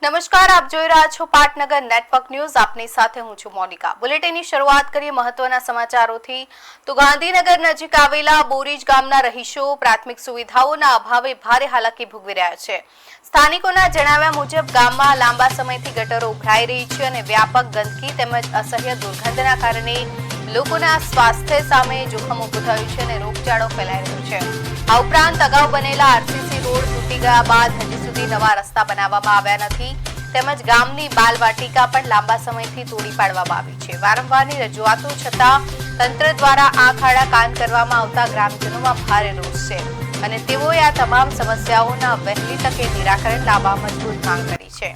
નમસ્કાર, આપ જોઈ રહ્યા છો પાટનગર નેટવર્ક ન્યૂઝ. આપની સાથે હું છું મોનિકા. બુલેટિનની શરૂઆત કરીએ મહત્વના સમાચારોથી. તો ગાંધીનગર નજીક આવેલા બોરીજ ગામના રહીશો પ્રાથમિક સુવિધાઓના અભાવે ભારે હાલાકી ભોગવી રહ્યા છે. સ્થાનિકોના જણાવ્યા મુજબ ગામમાં લાંબા સમયથી ગટરો ઉભરાઈ રહી છે અને વ્યાપક ગંદકી તેમજ અસહ્ય દુર્ગંધના કારણે લોકોના સ્વાસ્થ્ય સામે જોખમ ઊભું થયું છે અને રોગચાળો ફેલાઈ રહ્યો છે. આ ઉપરાંત અગાઉ બનેલા આરસીસી રોડ તૂટી ગયા બાદ હજી સુધી નવા રસ્તા બનાવવામાં આવ્યા નથી તેમજ ગામની બાલવાટિકા પણ લાંબા સમયથી તોડી પાડવામાં આવી છે. વારંવારની રજૂઆતો છતાં તંત્ર દ્વારા આ ખાડા કાન કરવામાં આવતા ગ્રામજનોમાં ભારે રોષ છે અને તેઓએ આ તમામ સમસ્યાઓના વહેલી તકે નિરાકરણ લાવવા મજબૂત માંગ કરી છે.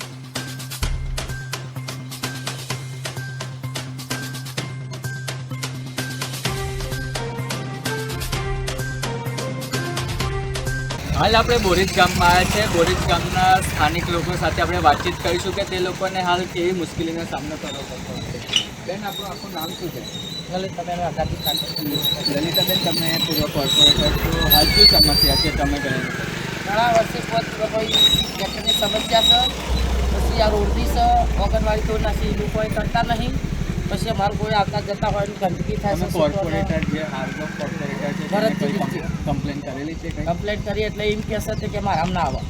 હાલ આપણે બોરીજ ગામમાં આવ્યા છે. બોરીજ ગામના સ્થાનિક લોકો સાથે આપણે વાતચીત કરીશું કે તે લોકોને હાલ કેવી મુશ્કેલીનો સામનો કરવો પડતો હશે. બેન, આપણું આખું નામ શું છે? લલિતાબેન, તમે પૂર્વ કોર્પોરેટર છો. હાલ શું સમસ્યા છે તમે ઘણા વર્ષે કોઈ ગટરની સમસ્યા છે, પછી આ રોડની છે, ઓગણવાડી તો નથી એ લોકો કરતા નહીં, પછી અમારું કોઈ આવતા જતા હોય ગંદકી થાય છે. કોર્પોરેટર જે હાલનો કોર્પોરેટર છે કમ્પ્લેન કરેલી છે? કમ્પ્લેન કરી એટલે એમ કહેશે કે મારા ના આવે,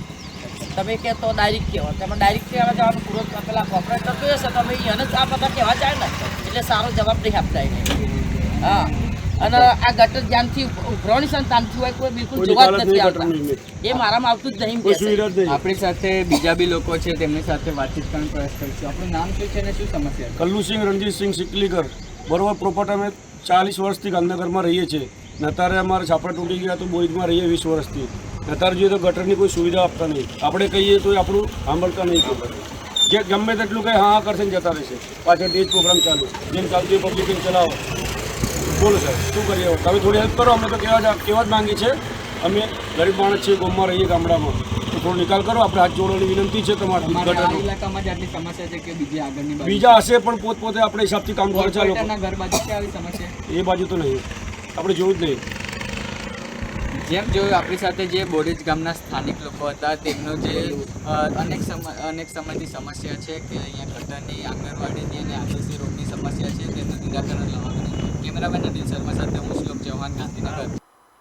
તમે કહે તો ડાયરેક્ટ કહેવા, તમે ડાયરેક્ટ કહેવા જવાનું પૂરો પેલા કોર્પોરેટર તો હશે તમે એને જ આ બધા કહેવા જાય ને એટલે સારો જવાબ નહીં આપતા એને. હા, અને આ ગટર જ્ઞાનથી ઉભરવાની સંતાનથી હોય કોઈ બિલકુલ જોવા જ નથી આવતા, એ મારામાં આવતું જ નહીં. આપણી સાથે બીજા બી લોકો છે, તેમની સાથે વાતચીત કરવાનો પ્રયાસ કરીશું. આપણું નામ શું છે અને શું સમસ્યા છે? કલ્લુસિંહ રણજીતસિંહ સિકલીકર. બરોબર, પ્રોપર્ટ અમે 40 વર્ષથી ગાંધીનગરમાં રહીએ છીએ. અત્યારે અમારે છાપરા તૂટી ગયા તો બોરીજમાં રહીએ 20 વર્ષથી. અત્યારે જોઈએ તો ગટરની કોઈ સુવિધા આપતા નહીં. આપણે કહીએ તો આપણું સાંભળતા નહીં. જે ગમે તેટલું કંઈ હા કરશે ને જતા રહેશે. પાછળ એ જ પ્રોગ્રામ ચાલુ, જેમ ચાલતું એ પબ્લિક ચલાવો. બોલો સાહેબ, શું કરીએ? તમે થોડી હેલ્પ કરો. અમે તો કેવા જ માંગીએ છીએ. અમે ગરીબ માણસ છીએ, ગામમાં રહીએ, ગામડામાં, તો થોડો નિકાલ કરો. આપણે હાથ જોડવાની વિનંતી છે તમારી. ઇલાકામાં જ આટલી સમસ્યા છે કે બીજી આગળની બાજુ બીજા હશે પણ પોતપોતે આપણે હિસાબથી કામ કરે છે. ઘર બાજુ છે આવી સમસ્યા? એ બાજુ તો નહીં, આપણે જોવું જ નહીં. જેમ જોયું, આપણી સાથે જે બોરીજ ગામના સ્થાનિક લોકો હતા તેમનો જે અનેક સમયથી સમસ્યા છે કે અહીંયા ગટરની, આંગણવાડીની અને આરસીસી રોડની સમસ્યા છે, તેનું નિરાકરણ લાવવાનું. કેમેરામેન અનિલ શર્મા સાથે હું શ્લોક ચૌહાણ, ગાંધીનગર.